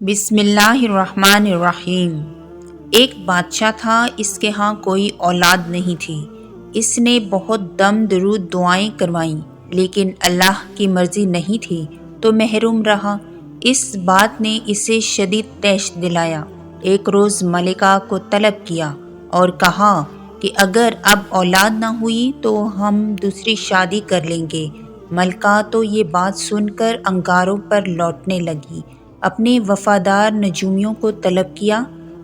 بسم اللہ الرحمن الرحیم۔ ایک بادشاہ تھا، اس کے ہاں کوئی اولاد نہیں تھی۔ اس نے بہت دم درود دعائیں کروائیں، لیکن اللہ کی مرضی نہیں تھی تو محروم رہا۔ اس بات نے اسے شدید طیش دلایا۔ ایک روز ملکہ کو طلب کیا اور کہا کہ اگر اب اولاد نہ ہوئی تو ہم دوسری شادی کر لیں گے۔ ملکہ تو یہ بات سن کر انگاروں پر لوٹنے لگی۔ اپنے وفادار نجومیوں کو طلب کیا،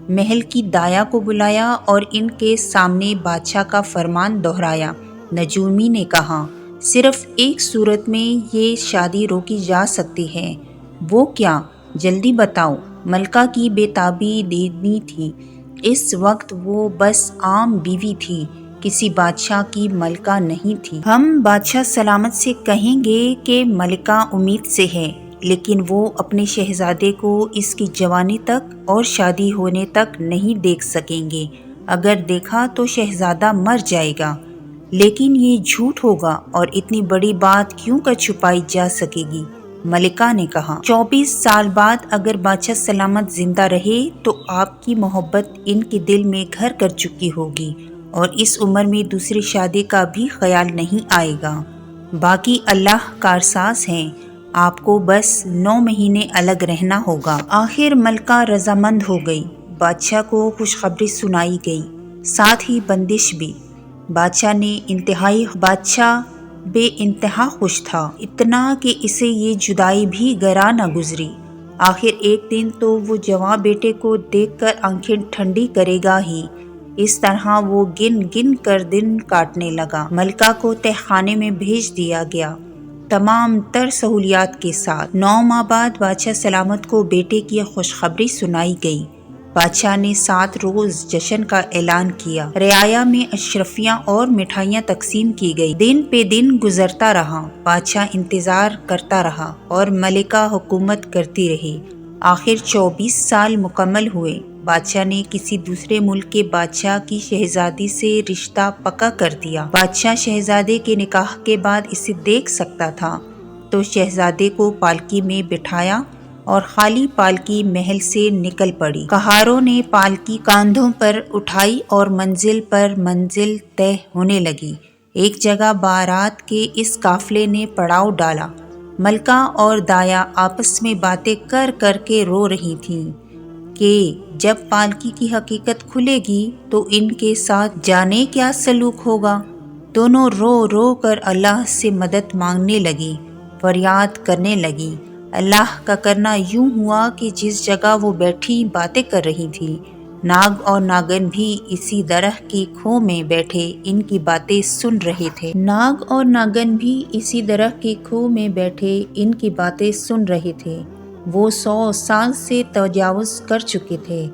محل کی دایا کو بلایا اور ان کے سامنے بادشاہ کا فرمان دہرایا۔ نجومی نے کہا، صرف ایک صورت میں یہ شادی روکی جا سکتی ہے۔ وہ کیا؟ جلدی بتاؤ۔ ملکہ کی بے تابی دینی تھی۔ اس وقت وہ بس عام بیوی تھی، کسی بادشاہ کی ملکہ نہیں تھی۔ ہم بادشاہ سلامت سے کہیں گے کہ ملکہ امید سے ہے، لیکن وہ اپنے شہزادے کو اس کی جوانی تک اور شادی ہونے تک نہیں دیکھ سکیں گے۔ اگر دیکھا تو شہزادہ مر جائے گا، لیکن یہ جھوٹ ہوگا اور اتنی بڑی بات کیوں کر چھپائی جا سکے گی؟ ملکہ نے کہا، 24 سال بعد اگر بادشاہ سلامت زندہ رہے تو آپ کی محبت ان کے دل میں گھر کر چکی ہوگی اور اس عمر میں دوسری شادی کا بھی خیال نہیں آئے گا۔ باقی اللہ کارساز ہیں، آپ کو بس 9 مہینے الگ رہنا ہوگا۔ آخر ملکہ رضامند ہو گئی۔ بادشاہ کو خوشخبری سنائی گئی، ساتھ ہی بندش بھی۔ بادشاہ بے انتہا خوش تھا، اتنا کہ اسے یہ جدائی بھی گراں نہ گزری۔ آخر ایک دن تو وہ جوان بیٹے کو دیکھ کر آنکھیں ٹھنڈی کرے گا ہی۔ اس طرح وہ گن گن کر دن کاٹنے لگا۔ ملکہ کو تہ خانے میں بھیج دیا گیا، تمام تر سہولیات کے ساتھ۔ 9 ماہ بعد بادشاہ سلامت کو بیٹے کی خوشخبری سنائی گئی۔ بادشاہ نے 7 روز جشن کا اعلان کیا۔ رعایا میں اشرفیاں اور مٹھائیاں تقسیم کی گئی۔ دن پہ دن گزرتا رہا، بادشاہ انتظار کرتا رہا اور ملکہ حکومت کرتی رہی۔ آخر 24 سال مکمل ہوئے۔ بادشاہ نے کسی دوسرے ملک کے بادشاہ کی شہزادی سے رشتہ پکا کر دیا۔ بادشاہ شہزادے کے نکاح کے بعد اسے دیکھ سکتا تھا تو شہزادے کو پالکی میں بٹھایا اور خالی پالکی محل سے نکل پڑی۔ کہاروں نے پالکی کاندھوں پر اٹھائی اور منزل پر منزل طے ہونے لگی۔ ایک جگہ بارات کے اس قافلے نے پڑاؤ ڈالا۔ ملکہ اور دایا آپس میں باتیں کر کر کے رو رہی تھیں کہ جب پالکی کی حقیقت کھلے گی تو ان کے ساتھ جانے کیا سلوک ہوگا۔ دونوں رو رو کر اللہ سے مدد مانگنے لگی، فریاد کرنے لگی۔ اللہ کا کرنا یوں ہوا کہ جس جگہ وہ بیٹھی باتیں کر رہی تھی، ناگ اور ناگن بھی اسی درخت کی کھو میں بیٹھے ان کی باتیں سن رہے تھے۔ ناگ اور ناگن بھی اسی درخت کی کھو میں بیٹھے ان کی باتیں سن رہے تھے۔ وہ 100 سال سے تجاوز کر چکے تھے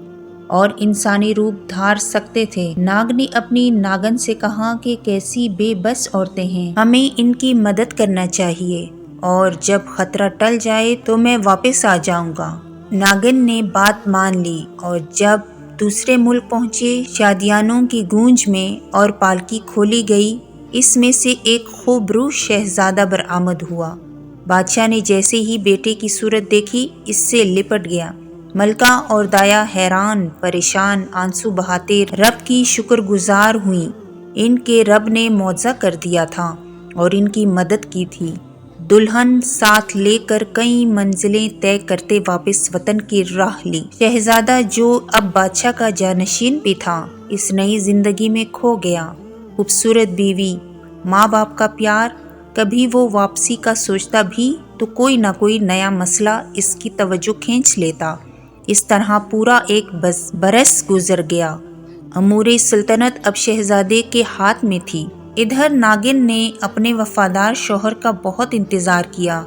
اور انسانی روپ دھار سکتے تھے۔ ناگ نے اپنی ناگن سے کہا کہ کیسی بے بس عورتیں ہیں، ہمیں ان کی مدد کرنا چاہیے اور جب خطرہ ٹل جائے تو میں واپس آ جاؤں گا۔ ناگن نے بات مان لی اور جب دوسرے ملک پہنچے، شادیانوں کی گونج میں اور پالکی کھولی گئی، اس میں سے ایک خوبرو شہزادہ برآمد ہوا۔ بادشاہ نے جیسے ہی بیٹے کی صورت دیکھی، اس سے لپٹ گیا۔ ملکہ اور دایا حیران پریشان آنسو بہاتے رب کی شکر گزار ہوئیں۔ ان کے رب نے معجزہ کر دیا تھا اور ان کی مدد کی تھی۔ دلہن ساتھ لے کر کئی منزلیں طے کرتے واپس وطن کی راہ لی۔ شہزادہ جو اب بادشاہ کا جانشین بھی تھا، اس نئی زندگی میں کھو گیا۔ خوبصورت بیوی، ماں باپ کا پیار، کبھی وہ واپسی کا سوچتا بھی تو کوئی نہ کوئی نیا مسئلہ اس کی توجہ کھینچ لیتا۔ اس طرح پورا ایک برس گزر گیا۔ امور سلطنت اب شہزادے کے ہاتھ میں تھی۔ ادھر ناگن نے اپنے وفادار شوہر کا بہت انتظار کیا۔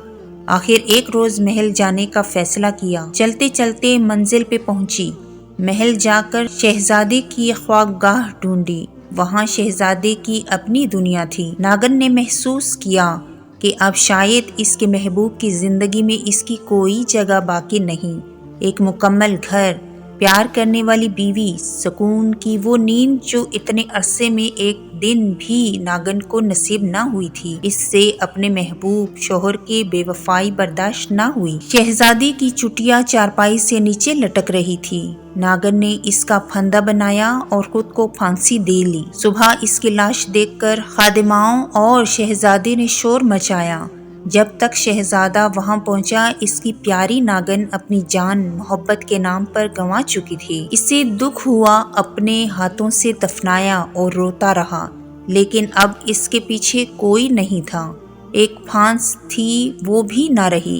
آخر ایک روز محل جانے کا فیصلہ کیا۔ چلتے چلتے منزل پہ پہنچی۔ محل جا کر شہزادے کی خوابگاہ ڈھونڈی۔ وہاں شہزادے کی اپنی دنیا تھی۔ ناگن نے محسوس کیا کہ اب شاید اس کے محبوب کی زندگی میں اس کی کوئی جگہ باقی نہیں۔ ایک مکمل گھر، پیار کرنے والی بیوی، سکون کی وہ نیند جو اتنے عرصے میں ایک دن بھی ناگن کو نصیب نہ ہوئی تھی۔ اس سے اپنے محبوب شوہر کی بے وفائی برداشت نہ ہوئی۔ شہزادی کی چٹیا چارپائی سے نیچے لٹک رہی تھی۔ ناگن نے اس کا پھندا بنایا اور خود کو پھانسی دے لی۔ صبح اس کی لاش دیکھ کر خادماؤں اور شہزادے نے شور مچایا۔ جب تک شہزادہ وہاں پہنچا اس کی پیاری ناگن اپنی جان محبت کے نام پر گنوا چکی تھی۔ اسے دکھ ہوا، اپنے ہاتھوں سے دفنایا اور روتا رہا، لیکن اب اس کے پیچھے کوئی نہیں تھا۔ ایک پھانس تھی وہ بھی نہ رہی۔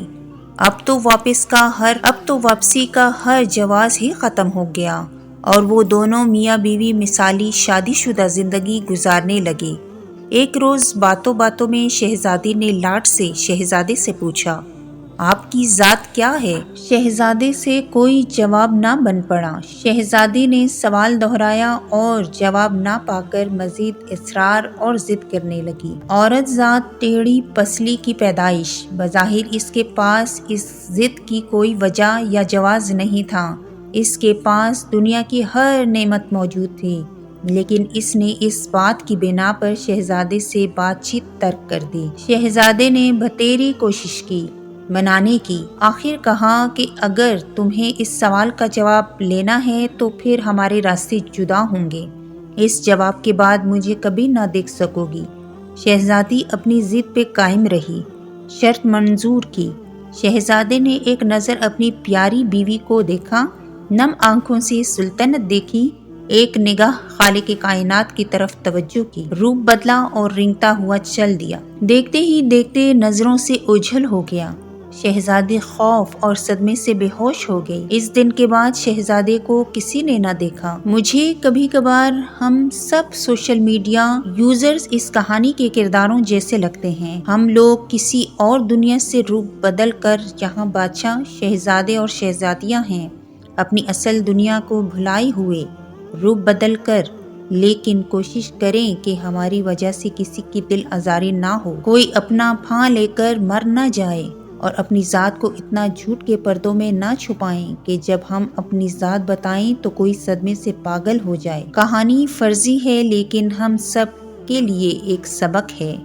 اب تو واپسی کا ہر جواز ہی ختم ہو گیا اور وہ دونوں میاں بیوی مثالی شادی شدہ زندگی گزارنے لگے۔ ایک روز باتوں باتوں میں شہزادی نے لاڈ سے شہزادے سے پوچھا، آپ کی ذات کیا ہے؟ شہزادے سے کوئی جواب نہ بن پڑا۔ شہزادی نے سوال دہرایا اور جواب نہ پا کر مزید اصرار اور ضد کرنے لگی۔ عورت ذات ٹیڑھی پسلی کی پیدائش۔ بظاہر اس کے پاس اس ضد کی کوئی وجہ یا جواز نہیں تھا۔ اس کے پاس دنیا کی ہر نعمت موجود تھی، لیکن اس نے اس بات کی بنا پر شہزادے سے بات چیت ترک کر دی۔ شہزادے نے بتیری کوشش کی، منانے کی، آخر کہا کہ اگر تمہیں اس سوال کا جواب لینا ہے تو پھر ہمارے راستے جدا ہوں گے۔ اس جواب کے بعد مجھے کبھی نہ دیکھ سکو گی۔ شہزادی اپنی ضد پہ قائم رہی، شرط منظور کی۔ شہزادے نے ایک نظر اپنی پیاری بیوی کو دیکھا، نم آنکھوں سے سلطنت دیکھی، ایک نگاہ خالق کائنات کی طرف توجہ کی، روپ بدلا اور رنگتا ہوا چل دیا۔ دیکھتے ہی دیکھتے نظروں سے اوجھل ہو گیا۔ شہزادی خوف اور صدمے سے بے ہوش ہو گئی۔ اس دن کے بعد شہزادے کو کسی نے نہ دیکھا۔ مجھے کبھی کبھار ہم سب سوشل میڈیا یوزرز اس کہانی کے کرداروں جیسے لگتے ہیں۔ ہم لوگ کسی اور دنیا سے روپ بدل کر یہاں بادشاہ، شہزادے اور شہزادیاں ہیں، اپنی اصل دنیا کو بھلائے ہوئے روپ بدل کر، لیکن کوشش کریں کہ ہماری وجہ سے کسی کی دل آزاری نہ ہو، کوئی اپنا پھاں لے کر مر نہ جائے، اور اپنی ذات کو اتنا جھوٹ کے پردوں میں نہ چھپائیں کہ جب ہم اپنی ذات بتائیں تو کوئی صدمے سے پاگل ہو جائے۔ کہانی فرضی ہے لیکن ہم سب کے لیے ایک سبق ہے۔